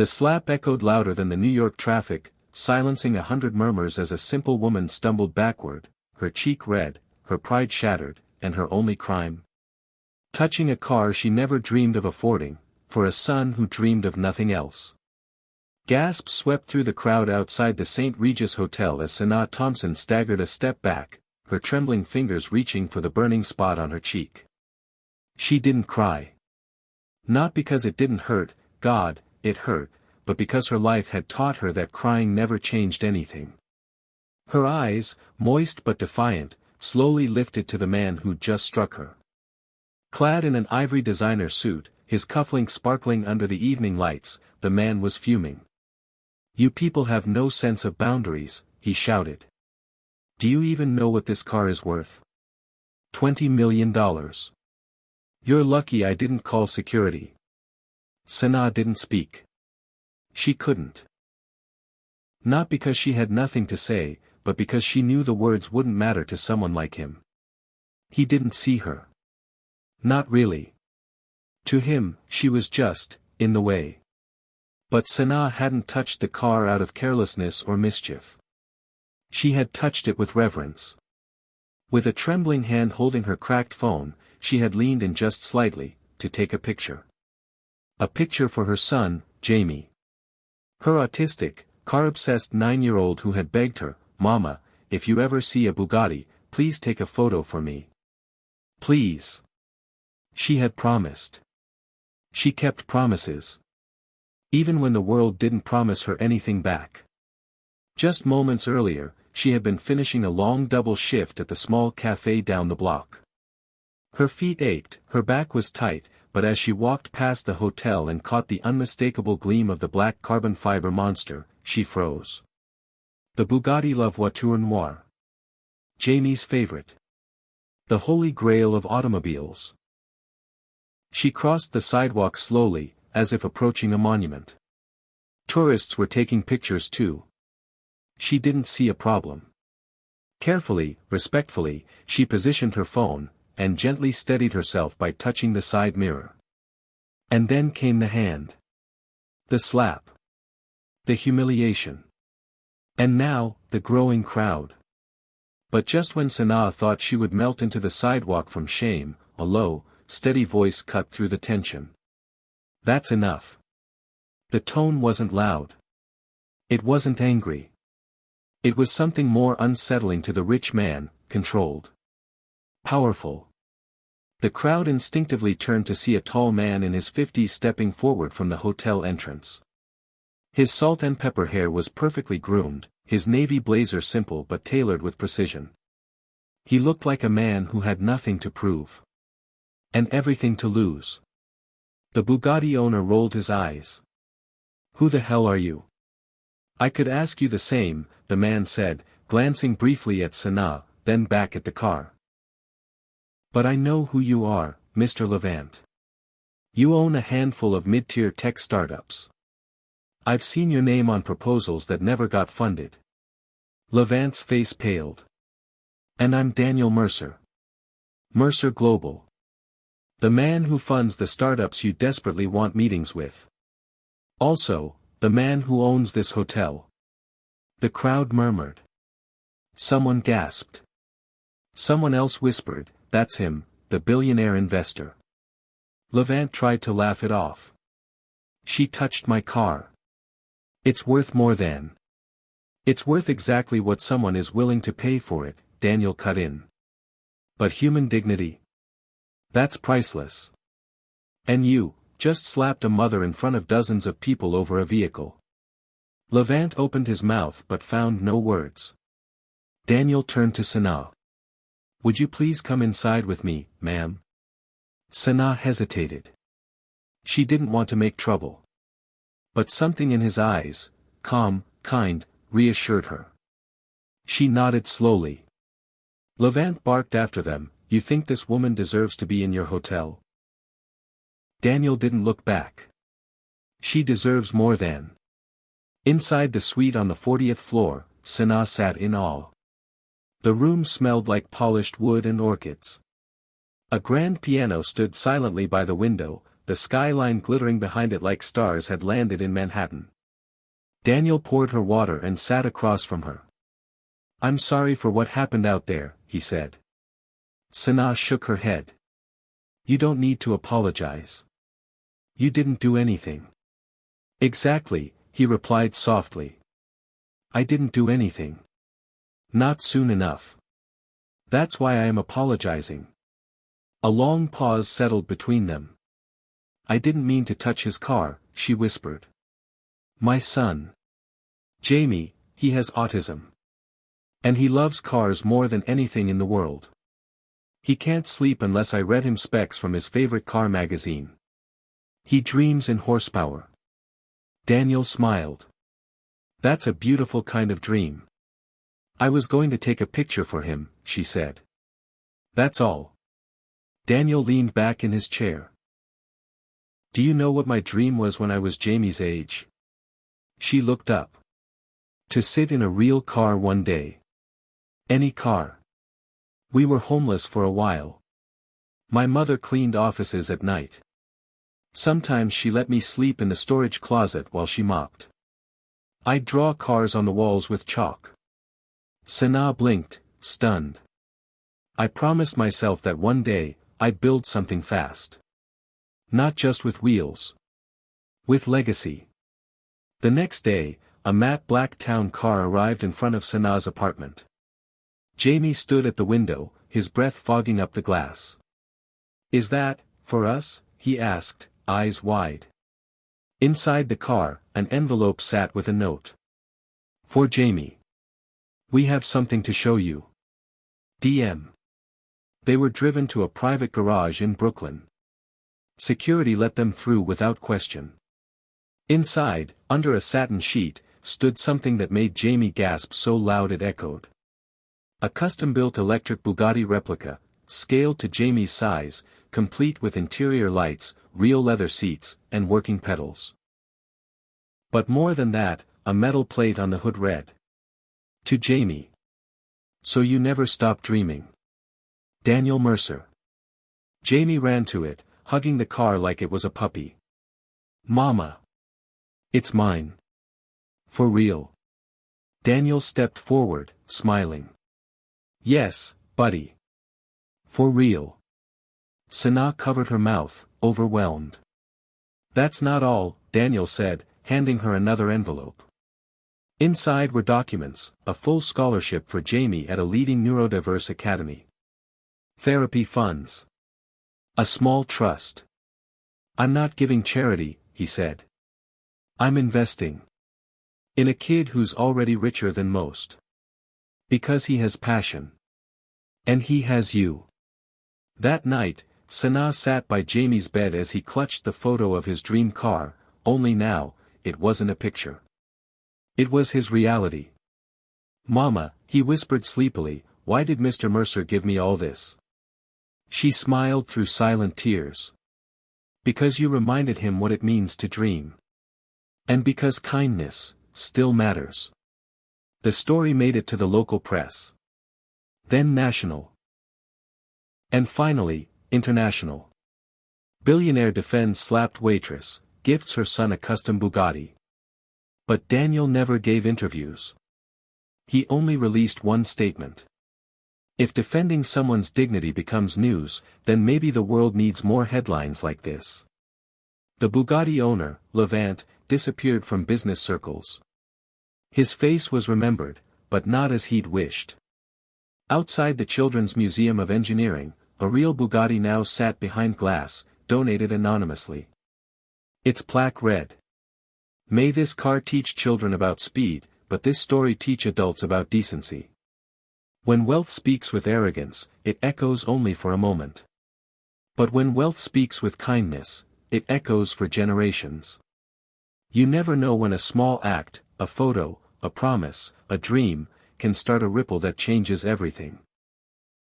The slap echoed louder than the New York traffic, silencing 100 murmurs as a simple woman stumbled backward, her cheek red, her pride shattered, and her only crime? Touching a car she never dreamed of affording, for a son who dreamed of nothing else. Gasps swept through the crowd outside the St. Regis Hotel as Sanaa Thompson staggered a step back, her trembling fingers reaching for the burning spot on her cheek. She didn't cry. Not because it didn't hurt, God, it hurt, but because her life had taught her that crying never changed anything. Her eyes, moist but defiant, slowly lifted to the man who'd just struck her. Clad in an ivory designer suit, his cufflinks sparkling under the evening lights, the man was fuming. "You people have no sense of boundaries," he shouted. "Do you even know what this car is worth? $20 million. You're lucky I didn't call security." Sanaa didn't speak. She couldn't. Not because she had nothing to say, but because she knew the words wouldn't matter to someone like him. He didn't see her. Not really. To him, she was just, in the way. But Sanaa hadn't touched the car out of carelessness or mischief. She had touched it with reverence. With a trembling hand holding her cracked phone, she had leaned in just slightly, to take a picture. A picture for her son, Jamie. Her autistic, car-obsessed 9-year-old who had begged her, "Mama, if you ever see a Bugatti, please take a photo for me. Please." She had promised. She kept promises. Even when the world didn't promise her anything back. Just moments earlier, she had been finishing a long double shift at the small cafe down the block. Her feet ached, her back was tight, but as she walked past the hotel and caught the unmistakable gleam of the black carbon fiber monster, she froze. The Bugatti La Voiture Noire. Jamie's favorite. The holy grail of automobiles. She crossed the sidewalk slowly, as if approaching a monument. Tourists were taking pictures too. She didn't see a problem. Carefully, respectfully, she positioned her phone, and gently steadied herself by touching the side mirror. And then came the hand. The slap. The humiliation. And now, the growing crowd. But just when Sanaa thought she would melt into the sidewalk from shame, a low, steady voice cut through the tension. "That's enough." The tone wasn't loud. It wasn't angry. It was something more unsettling to the rich man, controlled. Powerful. The crowd instinctively turned to see a tall man in his 50s stepping forward from the hotel entrance. His salt and pepper hair was perfectly groomed, his navy blazer simple but tailored with precision. He looked like a man who had nothing to prove. And everything to lose. The Bugatti owner rolled his eyes. "Who the hell are you?" "I could ask you the same," the man said, glancing briefly at Sanaa, then back at the car. "But I know who you are, Mr. Levant. You own a handful of mid-tier tech startups. I've seen your name on proposals that never got funded." Levant's face paled. "And I'm Daniel Mercer. Mercer Global. The man who funds the startups you desperately want meetings with. Also, the man who owns this hotel." The crowd murmured. Someone gasped. Someone else whispered, "That's him, the billionaire investor." Levant tried to laugh it off. "She touched my car. It's worth more than. It's worth exactly what someone is willing to pay for it," Daniel cut in. "But human dignity? That's priceless. And you, just slapped a mother in front of dozens of people over a vehicle." Levant opened his mouth but found no words. Daniel turned to Sanaa. "Would you please come inside with me, ma'am?" Sanaa hesitated. She didn't want to make trouble. But something in his eyes, calm, kind, reassured her. She nodded slowly. Levant barked after them, "You think this woman deserves to be in your hotel?" Daniel didn't look back. "She deserves more than." Inside the suite on the 40th floor, Sanaa sat in awe. The room smelled like polished wood and orchids. A grand piano stood silently by the window, the skyline glittering behind it like stars had landed in Manhattan. Daniel poured her water and sat across from her. "I'm sorry for what happened out there," he said. Sanaa shook her head. "You don't need to apologize. You didn't do anything." "Exactly," he replied softly. "I didn't do anything. Not soon enough. That's why I am apologizing." A long pause settled between them. "I didn't mean to touch his car," she whispered. "My son. Jamie, he has autism. And he loves cars more than anything in the world. He can't sleep unless I read him specs from his favorite car magazine. He dreams in horsepower." Daniel smiled. "That's a beautiful kind of dream. I was going to take a picture for him," she said. "That's all." Daniel leaned back in his chair. "Do you know what my dream was when I was Jamie's age?" She looked up. "To sit in a real car one day. Any car. We were homeless for a while. My mother cleaned offices at night. Sometimes she let me sleep in the storage closet while she mopped. I'd draw cars on the walls with chalk." Sanaa blinked, stunned. "I promised myself that one day, I'd build something fast. Not just with wheels. With legacy." The next day, a matte black town car arrived in front of Sanaa's apartment. Jamie stood at the window, his breath fogging up the glass. "Is that, for us?" he asked, eyes wide. Inside the car, an envelope sat with a note. "For Jamie. We have something to show you. DM." They were driven to a private garage in Brooklyn. Security let them through without question. Inside, under a satin sheet, stood something that made Jamie gasp so loud it echoed. A custom-built electric Bugatti replica, scaled to Jamie's size, complete with interior lights, real leather seats, and working pedals. But more than that, a metal plate on the hood read. "To Jamie. So you never stop dreaming. Daniel Mercer." Jamie ran to it, hugging the car like it was a puppy. "Mama. It's mine. For real." Daniel stepped forward, smiling. "Yes, buddy. For real." Sanaa covered her mouth, overwhelmed. "That's not all," Daniel said, handing her another envelope. Inside were documents, a full scholarship for Jamie at a leading neurodiverse academy. Therapy funds. A small trust. "I'm not giving charity," he said. "I'm investing. In a kid who's already richer than most. Because he has passion. And he has you." That night, Sanaa sat by Jamie's bed as he clutched the photo of his dream car, only now, it wasn't a picture. It was his reality. "Mama," he whispered sleepily, "why did Mr. Mercer give me all this?" She smiled through silent tears. "Because you reminded him what it means to dream. And because kindness still matters." The story made it to the local press. Then national. And finally, international. Billionaire defends slapped waitress, gifts her son a custom Bugatti. But Daniel never gave interviews. He only released one statement. If defending someone's dignity becomes news, then maybe the world needs more headlines like this. The Bugatti owner, Levant, disappeared from business circles. His face was remembered, but not as he'd wished. Outside the Children's Museum of Engineering, a real Bugatti now sat behind glass, donated anonymously. Its plaque read, "May this car teach children about speed, but this story teach adults about decency." When wealth speaks with arrogance, it echoes only for a moment. But when wealth speaks with kindness, it echoes for generations. You never know when a small act, a photo, a promise, a dream, can start a ripple that changes everything.